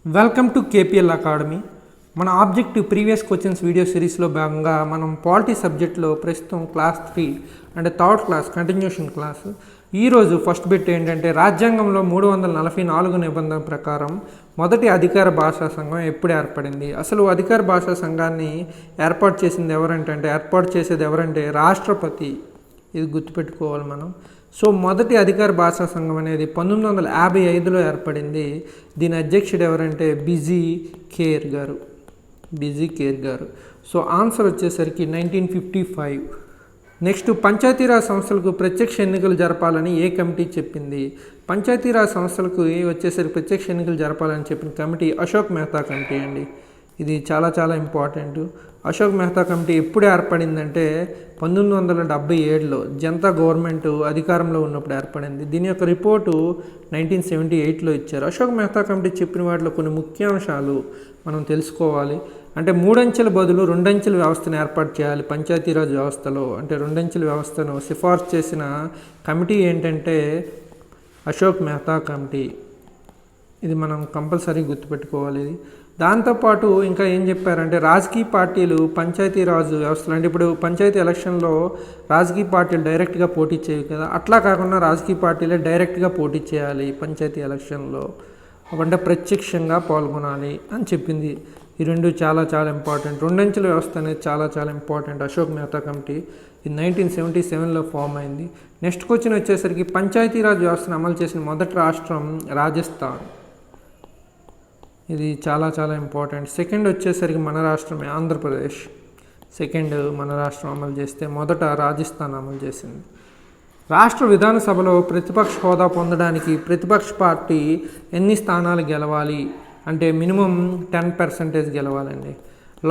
Welcome to KPL academy. మన objective previous questions video సిరీస్లో భాగంగా మనం పాలిటీ సబ్జెక్ట్లో ప్రస్తుతం క్లాస్ 3 అంటే థర్డ్ క్లాస్ కంటిన్యూషన్ క్లాస్. ఈరోజు ఫస్ట్ బిట్ ఏంటంటే రాజ్యాంగంలో 344 నిబంధన ప్రకారం మొదటి అధికార భాషా సంఘం ఎప్పుడు ఏర్పడింది? అసలు అధికార భాషా సంఘాన్ని ఏర్పాటు చేసేది ఎవరంటే రాష్ట్రపతి. ఇది గుర్తుపెట్టుకోవాలి మనం. సో మొదటి అధికార భాషా సంఘం అనేది 1955లో ఏర్పడింది. దీని అధ్యక్షుడు ఎవరంటే బిజీ ఖేర్ గారు. సో ఆన్సర్ వచ్చేసరికి 1955. నెక్స్ట్, పంచాయతీరాజ్ సంస్థలకు ప్రత్యక్ష ఎన్నికలు జరపాలని ఏ కమిటీ చెప్పింది? పంచాయతీరాజ్ సంస్థలకు వచ్చేసరికి ప్రత్యక్ష ఎన్నికలు జరపాలని చెప్పిన కమిటీ అశోక్ మెహతా కమిటీ అండి. ఇది చాలా చాలా ఇంపార్టెంట్. అశోక్ మెహతా కమిటీ ఎప్పుడు ఏర్పడిందంటే 1977లో జనతా గవర్నమెంట్ అధికారంలో ఉన్నప్పుడు ఏర్పడింది. దీని యొక్క రిపోర్టు 1978లో ఇచ్చారు. అశోక్ మెహతా కమిటీ చెప్పిన వాటిలో కొన్ని ముఖ్యాంశాలు మనం తెలుసుకోవాలి. అంటే 3 అంచెల బదులు 2 అంచెల వ్యవస్థను ఏర్పాటు చేయాలి పంచాయతీరాజ్ వ్యవస్థలో. అంటే 2 అంచెల వ్యవస్థను సిఫార్సు చేసిన కమిటీ ఏంటంటే అశోక్ మెహతా కమిటీ. ఇది మనం కంపల్సరీ గుర్తుపెట్టుకోవాలి. ఇది దాంతోపాటు ఇంకా ఏం చెప్పారంటే రాజకీయ పార్టీలు పంచాయతీరాజ్ వ్యవస్థలు, అంటే ఇప్పుడు పంచాయతీ ఎలక్షన్లో రాజకీయ పార్టీలు డైరెక్ట్గా పోటీ చేయవు కదా, అట్లా కాకుండా రాజకీయ పార్టీలే డైరెక్ట్గా పోటీ చేయాలి పంచాయతీ ఎలక్షన్లో, అంటే ప్రత్యక్షంగా పాల్గొనాలి అని చెప్పింది. ఈ రెండు చాలా చాలా ఇంపార్టెంట్. 2 అంచెల వ్యవస్థ అనేది చాలా చాలా ఇంపార్టెంట్. అశోక్ మెహతా కమిటీ ఇది 1977లో ఫామ్ అయింది. నెక్స్ట్ క్వశ్చన్ వచ్చేసరికి పంచాయతీరాజ్ వ్యవస్థను అమలు చేసిన మొదటి రాష్ట్రం రాజస్థాన్. ఇది చాలా చాలా ఇంపార్టెంట్. సెకండ్ వచ్చేసరికి మన రాష్ట్రమే ఆంధ్రప్రదేశ్. సెకండ్ మన రాష్ట్రం అమలు చేస్తే మొదట రాజస్థాన్ అమలు చేసింది. రాష్ట్ర విధానసభలో ప్రతిపక్ష హోదా పొందడానికి ప్రతిపక్ష పార్టీ ఎన్ని స్థానాలు గెలవాలి అంటే మినిమం 10% గెలవాలండి.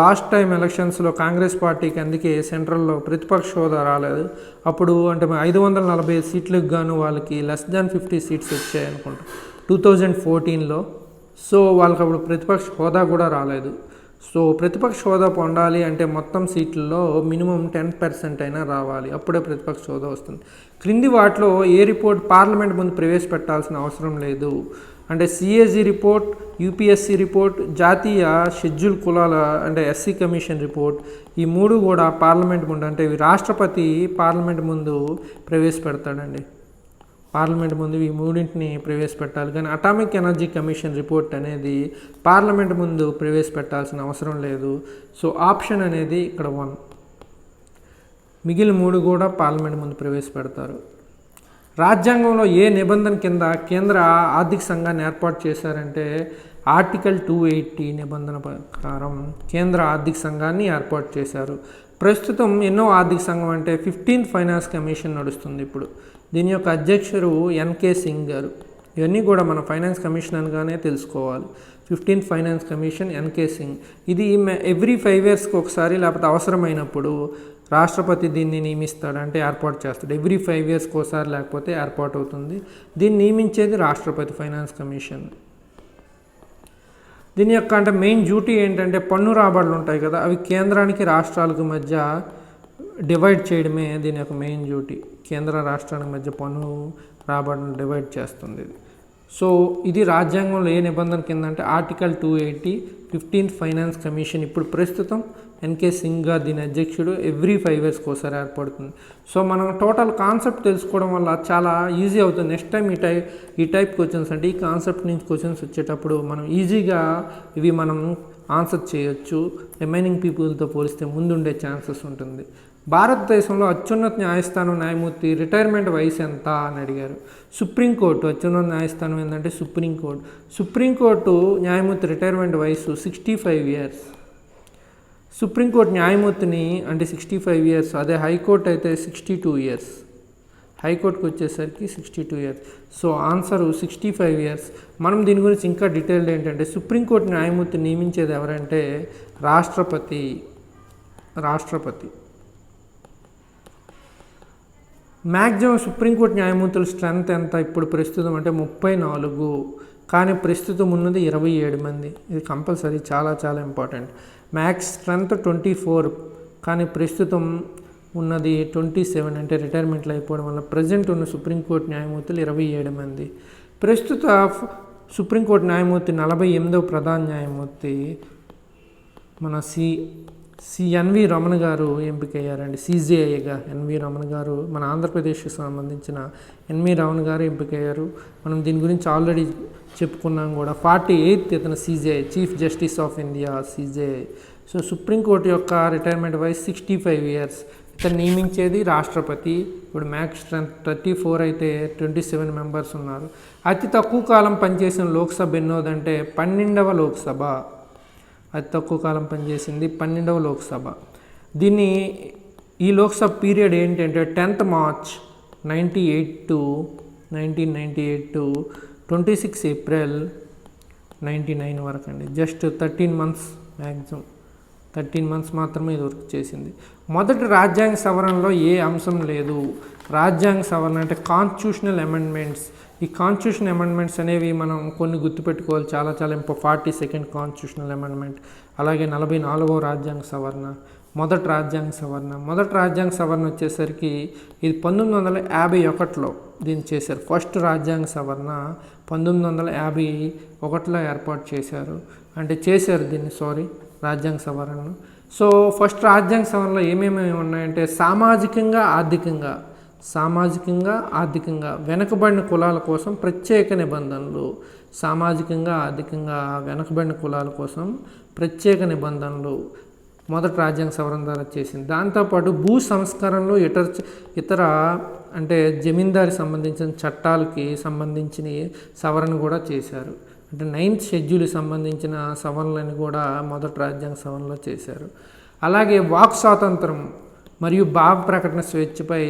లాస్ట్ టైం ఎలక్షన్స్లో కాంగ్రెస్ పార్టీకి అందుకే సెంట్రల్లో ప్రతిపక్ష హోదా రాలేదు. అప్పుడు అంటే 540 సీట్లకు గాను వాళ్ళకి లెస్ దాన్ 50 సీట్స్ వచ్చాయి అనుకుంటా 2014లో. సో వాళ్ళకి అప్పుడు ప్రతిపక్ష హోదా కూడా రాలేదు. సో ప్రతిపక్ష హోదా పొందాలి అంటే మొత్తం సీట్లలో మినిమం 10% అయినా రావాలి, అప్పుడే ప్రతిపక్ష హోదా వస్తుంది. క్రింది వాటిలో ఏ రిపోర్ట్ పార్లమెంట్ ముందు ప్రవేశపెట్టాల్సిన అవసరం లేదు? అంటే సిఏజీ రిపోర్ట్, యూపీఎస్సీ రిపోర్ట్, జాతీయ షెడ్యూల్ కులాల అంటే ఎస్సీ కమిషన్ రిపోర్ట్. ఈ 3 కూడా పార్లమెంట్ ముందు, అంటే ఇవి రాష్ట్రపతి పార్లమెంట్ ముందు ప్రవేశపెడతాడండి. పార్లమెంట్ ముందు ఈ 3ని ప్రవేశపెట్టాలి. కానీ అటామిక్ ఎనర్జీ కమిషన్ రిపోర్ట్ అనేది పార్లమెంట్ ముందు ప్రవేశపెట్టాల్సిన అవసరం లేదు. సో ఆప్షన్ అనేది ఇక్కడ 1. మిగిలిన 3 కూడా పార్లమెంట్ ముందు ప్రవేశపెడతారు. రాజ్యాంగంలో ఏ నిబంధన కింద కేంద్ర ఆర్థిక సంఘాన్ని ఏర్పాటు చేశారంటే ఆర్టికల్ 280 నిబంధన ప్రకారం కేంద్ర ఆర్థిక సంఘాన్ని ఏర్పాటు చేశారు. ప్రస్తుతం ఎన్నో ఆర్థిక సంఘం అంటే 15th ఫైనాన్స్ కమిషన్ నడుస్తుంది ఇప్పుడు. దీని యొక్క అధ్యక్షుడు ఎన్కే సింగ్ గారు. ఇవన్నీ కూడా మన ఫైనాన్స్ కమిషన్ అనగానే తెలుసుకోవాలి. 15th finance commission NK Singh. ఇది ఎవ్రీ 5 yearsకి ఒకసారి లేకపోతే అవసరమైనప్పుడు రాష్ట్రపతి దీన్ని నియమిస్తాడు, అంటే ఏర్పాటు చేస్తాడు. ఎవ్రీ 5 yearsకి ఒకసారి లేకపోతే ఏర్పాటు అవుతుంది. దీన్ని నియమించేది రాష్ట్రపతి ఫైనాన్స్ కమిషన్. దీని యొక్క అంటే మెయిన్ డ్యూటీ ఏంటంటే పన్ను రాబడులు ఉంటాయి కదా, అవి కేంద్రానికి రాష్ట్రాలకు మధ్య డివైడ్ చేయడమే దీని యొక్క మెయిన్ డ్యూటీ. కేంద్ర రాష్ట్రానికి మధ్య పన్ను రాబడులను డివైడ్ చేస్తుంది. సో ఇది రాజ్యాంగంలో ఏ నిబంధన కింద అంటే ఆర్టికల్ 280 15th ఫైనాన్స్ కమిషన్. ఇప్పుడు ప్రస్తుతం ఎన్కే సింగ్ గారు దీని అధ్యక్షుడు. ఎవ్రీ 5 yearsకి ఒకసారి ఏర్పడుతుంది. సో మనం టోటల్ కాన్సెప్ట్ తెలుసుకోవడం వల్ల చాలా ఈజీ అవుతుంది. నెక్స్ట్ టైం ఈ టైప్ క్వశ్చన్స్ అంటే ఈ కాన్సెప్ట్ నుంచి క్వశ్చన్స్ వచ్చేటప్పుడు మనం ఈజీగా ఇవి మనం ఆన్సర్ చేయొచ్చు. రిమైనింగ్ పీపుల్తో పోలిస్తే ముందుండే ఛాన్సెస్ ఉంటుంది. భారతదేశంలో అత్యున్నత న్యాయస్థానం న్యాయమూర్తి రిటైర్మెంట్ వయసు ఎంత అని అడిగారు. సుప్రీంకోర్టు అత్యున్నత న్యాయస్థానం ఏంటంటే సుప్రీంకోర్టు న్యాయమూర్తి రిటైర్మెంట్ వయసు 65 years. సుప్రీంకోర్టు న్యాయమూర్తిని అంటే 65 years. అదే హైకోర్టు అయితే 62 years. హైకోర్టుకు వచ్చేసరికి 62 years. So answer 65 years. మనం దీని గురించి ఇంకా డీటెయిల్డ్ ఏంటంటే సుప్రీంకోర్టు న్యాయమూర్తి నియమించేది ఎవరంటే రాష్ట్రపతి. మ్యాక్సిమం సుప్రీంకోర్టు న్యాయమూర్తుల స్ట్రెంత్ ఎంత ఇప్పుడు ప్రస్తుతం అంటే 34, కానీ ప్రస్తుతం ఉన్నది 27 మంది. ఇది కంపల్సరీ చాలా చాలా ఇంపార్టెంట్. మ్యాక్స్ స్ట్రెంత్ 24, కానీ ప్రస్తుతం ఉన్నది 27, అంటే రిటైర్మెంట్లు అయిపోవడం వల్ల ప్రజెంట్ ఉన్న సుప్రీంకోర్టు న్యాయమూర్తులు 27 మంది. ప్రస్తుత సుప్రీంకోర్టు న్యాయమూర్తి 48వ ప్రధాన న్యాయమూర్తి మన ఎన్వి రమణ గారు ఎంపికయ్యారండి. సిజేఐగా ఎన్వి రమణ గారు, మన ఆంధ్రప్రదేశ్కి సంబంధించిన ఎన్వి రమణ గారు ఎంపికయ్యారు. మనం దీని గురించి ఆల్రెడీ చెప్పుకున్నాం కూడా. 48th ఇతను CJI, chief justice of India, CJI. So supreme court యొక్క రిటైర్మెంట్ వయసు 65 years. ఇతను నియమించేది రాష్ట్రపతి. ఇప్పుడు మ్యాక్స్ స్ట్రెంత్ 34 అయితే 27 members ఉన్నారు. అతి తక్కువ కాలం పనిచేసిన లోక్సభ ఎన్నోదంటే 12వ లోక్సభ. అతి తక్కువ కాలం పనిచేసింది 12వ లోక్సభ. ఈ లోక్సభ పీరియడ్ ఏంటంటే 10th March 1998 to 26 April 99 వరకు అండి. జస్ట్ 13 months మ్యాక్సిమం, 13 months మాత్రమే ఇది వర్క్ చేసింది. మొదటి రాజ్యాంగ సవరణలో ఏ అంశం లేదు. రాజ్యాంగ సవరణ అంటే కాన్స్టిట్యూషనల్ అమెండ్మెంట్స్. ఈ కాన్స్టిట్యూషన్ అమెండ్మెంట్స్ అనేవి మనం కొన్ని గుర్తుపెట్టుకోవాలి, చాలా 42nd కాన్స్టిట్యూషనల్ అమెండ్మెంట్, అలాగే 44వ రాజ్యాంగ సవరణ, మొదటి రాజ్యాంగ సవరణ. మొదటి రాజ్యాంగ సవరణ వచ్చేసరికి ఇది 1951లో దీన్ని చేశారు. ఫస్ట్ రాజ్యాంగ సవరణ 1951లో ఏర్పాటు చేశారు. రాజ్యాంగ సవరణను. సో ఫస్ట్ రాజ్యాంగ సవరణలో ఏమేమి ఉన్నాయంటే సామాజికంగా ఆర్థికంగా వెనుకబడిన కులాల కోసం ప్రత్యేక నిబంధనలు. సామాజికంగా ఆర్థికంగా వెనుకబడిన కులాల కోసం ప్రత్యేక నిబంధనలు మొదటి రాజ్యాంగ సవరణ ద్వారా చేసింది. దాంతోపాటు భూ సంస్కరణలు, ఇతర అంటే జమీందారి సంబంధించిన చట్టాలకి సంబంధించిన సవరణ కూడా చేశారు. అంటే 9th షెడ్యూల్కి సంబంధించిన సవరణలను కూడా మొదటి రాజ్యాంగ సవరణలో చేశారు. అలాగే వాక్ స్వాతంత్రం మరియు భావ ప్రకటన స్వేచ్ఛపై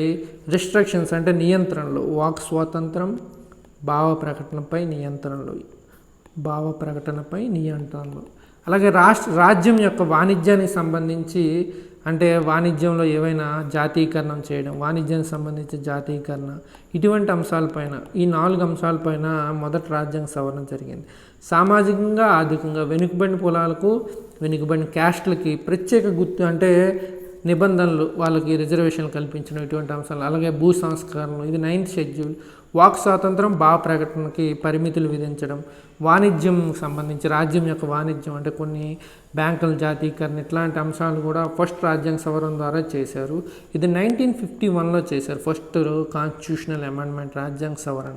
రిస్ట్రిక్షన్స్ అంటే నియంత్రణలు. వాక్ స్వాతంత్రం, భావ ప్రకటనపై నియంత్రణలు. అలాగే రాజ్యం యొక్క వాణిజ్యానికి సంబంధించి అంటే వాణిజ్యంలో ఏవైనా జాతీయకరణం చేయడం, వాణిజ్యానికి సంబంధించి జాతీయకరణ, ఇటువంటి అంశాలపైన, ఈ 4 అంశాలపైన మొదటి రాజ్యాంగ సవరణ జరిగింది. సామాజికంగా ఆర్థికంగా వెనుకబడిన కులాలకు, వెనుకబడిన క్యాస్ట్లకి ప్రత్యేక గుర్తు అంటే నిబంధనలు, వాళ్ళకి రిజర్వేషన్లు కల్పించడం, ఇటువంటి అంశాలు. అలాగే భూ సంస్కరణలు, ఇది 9th షెడ్యూల్. వాక్ స్వాతంత్రం, భావ ప్రకటనకి పరిమితులు విధించడం, వాణిజ్యం సంబంధించి రాజ్యం యొక్క వాణిజ్యం అంటే కొన్ని బ్యాంకుల జాతీయకరణ, ఇట్లాంటి అంశాలు కూడా ఫస్ట్ రాజ్యాంగ సవరణ ద్వారా చేశారు. ఇది 1951లో చేశారు, ఫస్ట్ కాన్స్టిట్యూషనల్ అమెండ్మెంట్ రాజ్యాంగ సవరణ.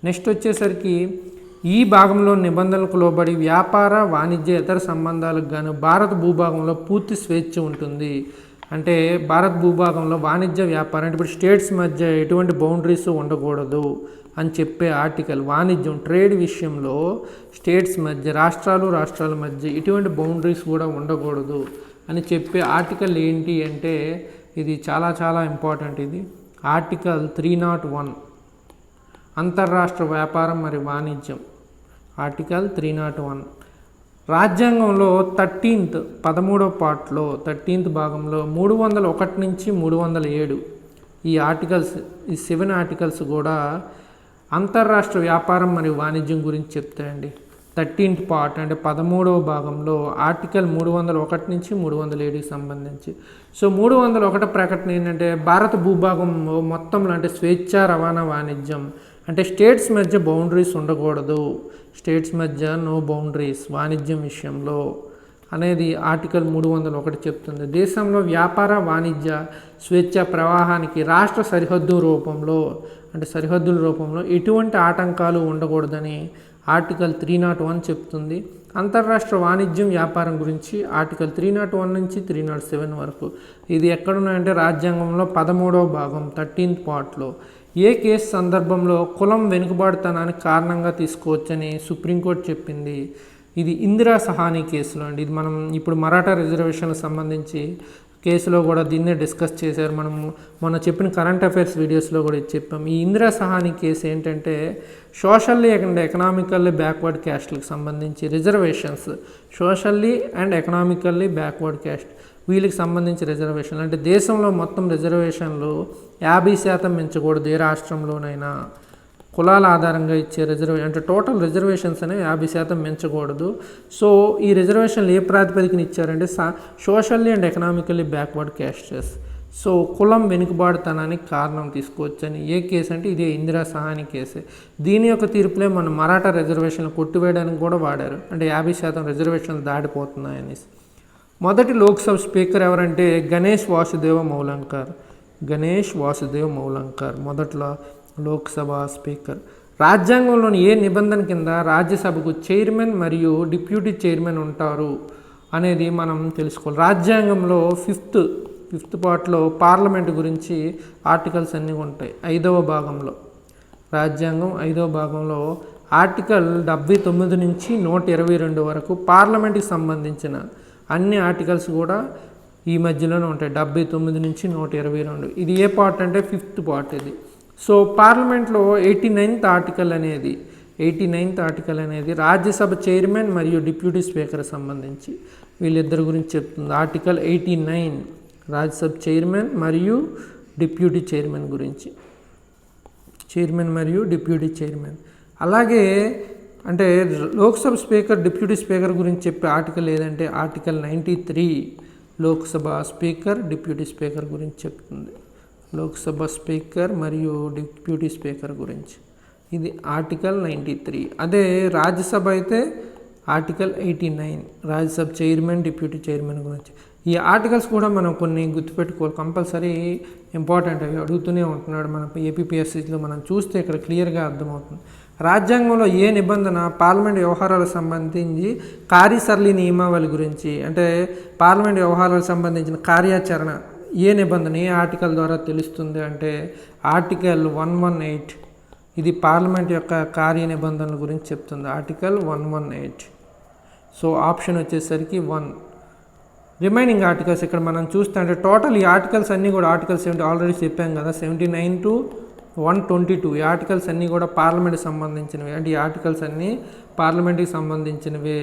నెక్స్ట్ వచ్చేసరికి ఈ భాగంలో నిబంధనలకు లోబడి వ్యాపార, వాణిజ్య, ఇతర సంబంధాలకు గాను భారత భూభాగంలో పూర్తి స్వేచ్ఛ ఉంటుంది. అంటే భారత భూభాగంలో వాణిజ్య వ్యాపారం అంటే ఇప్పుడు స్టేట్స్ మధ్య ఎటువంటి బౌండరీస్ ఉండకూడదు అని చెప్పే ఆర్టికల్. వాణిజ్యం, ట్రేడ్ విషయంలో స్టేట్స్ మధ్య, రాష్ట్రాల మధ్య ఎటువంటి బౌండరీస్ కూడా ఉండకూడదు అని చెప్పే ఆర్టికల్ ఏంటి అంటే ఇది చాలా ఇంపార్టెంట్. ఇది ఆర్టికల్ 301, అంతర్రాష్ట్ర వ్యాపారం మరియు వాణిజ్యం. ఆర్టికల్ 301 రాజ్యాంగంలో 13వ పార్ట్లో 13th భాగంలో 301 నుంచి 307 ఈ 7 ఆర్టికల్స్ కూడా అంతర్రాష్ట్ర వ్యాపారం మరియు వాణిజ్యం గురించి చెప్తాయండి. 13th పార్ట్ అంటే 13వ భాగంలో ఆర్టికల్ 301 నుంచి 307కి సంబంధించి. సో 301 ప్రకటన ఏంటంటే భారత భూభాగం మొత్తంలో అంటే స్వేచ్ఛ రవాణా వాణిజ్యం అంటే స్టేట్స్ మధ్య బౌండరీస్ ఉండకూడదు, స్టేట్స్ మధ్య నో బౌండరీస్ వాణిజ్యం విషయంలో అనేది ఆర్టికల్ 301 చెప్తుంది. దేశంలో వ్యాపార, వాణిజ్య స్వేచ్ఛ ప్రవాహానికి రాష్ట్ర సరిహద్దుల రూపంలో ఎటువంటి ఆటంకాలు ఉండకూడదని ఆర్టికల్ 301 చెప్తుంది. అంతర్రాష్ట్ర వాణిజ్యం, వ్యాపారం గురించి ఆర్టికల్ 301 నుంచి 307 వరకు. ఇది ఎక్కడున్నాయంటే రాజ్యాంగంలో 13వ భాగం 13th పార్ట్లో. ఏ కేసు సందర్భంలో కులం వెనుకబాటుతనానికి కారణంగా తీసుకోవచ్చని సుప్రీంకోర్టు చెప్పింది. ఇది ఇందిరా సహానీ కేసులో అండి. ఇది మనం ఇప్పుడు మరాఠా రిజర్వేషన్లకు సంబంధించి కేసులో కూడా దీన్నే డిస్కస్ చేశారు. మొన్న చెప్పిన కరెంట్ అఫైర్స్ వీడియోస్లో కూడా ఇది చెప్పాం. ఈ ఇందిరా సహానీ కేసు ఏంటంటే సోషల్లీ అండ్ ఎకనామికల్లీ బ్యాక్వర్డ్ క్యాస్ట్లకు సంబంధించి reservations, socially and economically backward caste వీళ్ళకి సంబంధించి రిజర్వేషన్లు అంటే దేశంలో మొత్తం రిజర్వేషన్లు 50% మించకూడదు. ఏ రాష్ట్రంలోనైనా కులాల ఆధారంగా ఇచ్చే రిజర్వేషన్ అంటే టోటల్ రిజర్వేషన్స్ అనేవి 50% మించకూడదు. సో ఈ రిజర్వేషన్లు ఏ ప్రాతిపదికన ఇచ్చారంటే socially and economically backward castes. So కులం వెనుకబాటుతనానికి కారణం తీసుకోవచ్చని. ఏ కేసు అంటే ఇదే ఇందిరా సహాని కేసే. దీని యొక్క తీర్పులే మన మరాఠా రిజర్వేషన్లు కొట్టివేయడానికి కూడా వాడారు, అంటే 50% రిజర్వేషన్లు దాటిపోతున్నాయనేసి. మొదటి లోక్సభ స్పీకర్ ఎవరంటే గణేష్ వాసుదేవ మౌలంకర్. గణేష్ వాసుదేవ్ మౌలంకర్ మొదట్లో లోక్సభ స్పీకర్. రాజ్యాంగంలోని ఏ నిబంధన కింద రాజ్యసభకు చైర్మన్ మరియు డిప్యూటీ చైర్మన్ ఉంటారు అనేది మనం తెలుసుకోవాలి. రాజ్యాంగంలో ఫిఫ్త్ పార్ట్లో పార్లమెంట్ గురించి ఆర్టికల్స్ అన్నీ ఉంటాయి. 5వ భాగంలో రాజ్యాంగం 5వ భాగంలో ఆర్టికల్ 79 నుంచి 122 వరకు పార్లమెంట్కి సంబంధించిన అన్ని ఆర్టికల్స్ కూడా ఈ మధ్యలోనే ఉంటాయి. 79 నుంచి 122. ఇది ఏ పార్ట్ అంటే 5th పార్ట్ ఇది. సో పార్లమెంట్లో 89th ఆర్టికల్ అనేది రాజ్యసభ చైర్మన్ మరియు డిప్యూటీ స్పీకర్ సంబంధించి వీళ్ళిద్దరి గురించి చెప్తుంది. ఆర్టికల్ 89 రాజ్యసభ చైర్మన్ మరియు డిప్యూటీ చైర్మన్ గురించి. అలాగే అంటే లోక్సభ స్పీకర్ డిప్యూటీ స్పీకర్ గురించి చెప్పే ఆర్టికల్ ఏదంటే article 93 Lok Sabha speaker deputy speaker గురించి చెప్తుంది. లోక్సభ స్పీకర్ మరియు డిప్యూటీ స్పీకర్ గురించి ఇది ఆర్టికల్ 93. అదే రాజ్యసభ అయితే article 89 Rajya Sabha chairman deputy chairman గురించి. ఈ ఆర్టికల్స్ కూడా మనం కొన్ని గుర్తుపెట్టుకోవాలి, కంపల్సరీ ఇంపార్టెంట్. అవి అడుగుతూనే ఉంటున్నాడు మన ఏపీపీఎస్సీలో. మనం చూస్తే ఇక్కడ క్లియర్గా అర్థమవుతుంది. రాజ్యాంగంలో ఏ నిబంధన పార్లమెంట్ వ్యవహారాలకు సంబంధించి కార్యసరళి నియమావళి గురించి, అంటే పార్లమెంట్ వ్యవహారాలకు సంబంధించిన కార్యాచరణ ఏ నిబంధన ఏ ఆర్టికల్ ద్వారా తెలుస్తుంది అంటే ఆర్టికల్ 118. ఇది పార్లమెంట్ యొక్క కార్య నిబంధనల గురించి చెప్తుంది. ఆర్టికల్ 118. సో ఆప్షన్ వచ్చేసరికి 1. రిమైనింగ్ ఆర్టికల్స్ ఇక్కడ మనం చూస్తే అంటే టోటల్ ఈ ఆర్టికల్స్ అన్నీ కూడా ఆర్టికల్ 70 ఆల్రెడీ చెప్పాం కదా, 79 to 122 ఈ ఆర్టికల్స్ అన్నీ కూడా పార్లమెంట్కి సంబంధించినవి. అంటే ఈ ఆర్టికల్స్ అన్నీ పార్లమెంట్కి సంబంధించినవే.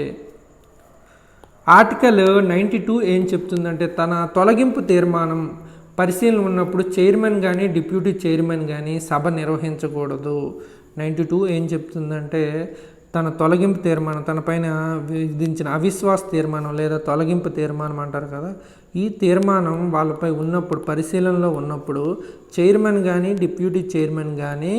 ఆర్టికల్ 92 ఏం చెప్తుందంటే తన తొలగింపు తీర్మానం పరిశీలన ఉన్నప్పుడు చైర్మన్ కానీ డిప్యూటీ చైర్మన్ కానీ సభ నిర్వహించకూడదు. 92 ఏం చెప్తుందంటే తన తొలగింపు తీర్మానం, తన పైన విధించిన అవిశ్వాస తీర్మానం లేదా తొలగింపు తీర్మానం అంటారు కదా, ఈ తీర్మానం వాళ్ళపై ఉన్నప్పుడు పరిశీలనలో ఉన్నప్పుడు చైర్మన్ కానీ డిప్యూటీ చైర్మన్ కానీ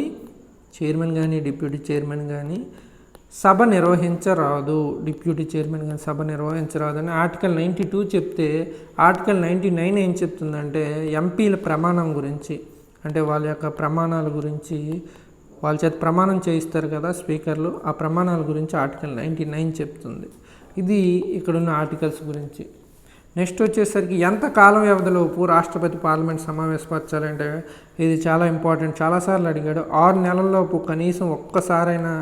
సభ నిర్వహించరాదు. డిప్యూటీ చైర్మన్ కానీ సభ నిర్వహించరాదు అని ఆర్టికల్ 92 చెప్తే ఆర్టికల్ 99 ఏం చెప్తుందంటే ఎంపీల ప్రమాణం గురించి, అంటే వాళ్ళ యొక్క ప్రమాణాల గురించి, వాళ్ళ చేత ప్రమాణం చేయిస్తారు కదా స్పీకర్లు, ఆ ప్రమాణాల గురించి ఆర్టికల్ 99 చెప్తుంది. ఇది ఇక్కడున్న ఆర్టికల్స్ గురించి. నెక్స్ట్ వచ్చేసరికి ఎంత కాలం వ్యవధిలోపు రాష్ట్రపతి పార్లమెంట్ సమావేశపరచాలంటే ఇది చాలా ఇంపార్టెంట్. చాలాసార్లు అడిగాడు. 6 నెలల్లోపు కనీసం ఒక్కసారైనా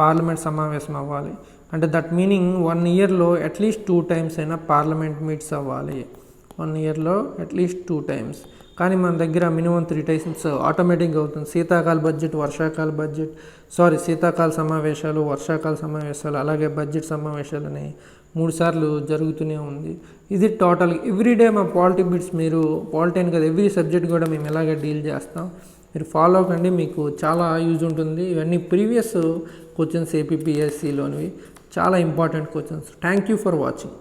పార్లమెంట్ సమావేశం అవ్వాలి. అంటే దట్ మీనింగ్ 1 ఇయర్లో అట్లీస్ట్ 2 times అయినా పార్లమెంట్ మీట్స్ అవ్వాలి. 1 ఇయర్లో అట్లీస్ట్ 2 times. కానీ మన దగ్గర మినిమం 3 times ఆటోమేటిక్గా అవుతుంది. శీతాకాల సమావేశాలు, వర్షాకాల సమావేశాలు, అలాగే బడ్జెట్ సమావేశాలు అని 3 సార్లు జరుగుతూనే ఉంది. ఇది టోటల్ ఎవ్రీడే మా పాలిటీ బిట్స్ మీరు పాలిటీ కదా ఎవ్రీ సబ్జెక్ట్ కూడా మేము ఇలాగే డీల్ చేస్తాం. మీరు ఫాలో అవ్వకండి, మీకు చాలా యూజ్ ఉంటుంది. ఇవన్నీ ప్రీవియస్ క్వశ్చన్స్ ఏపీపీఎస్సీలోనివి చాలా important questions. Thank you for watching.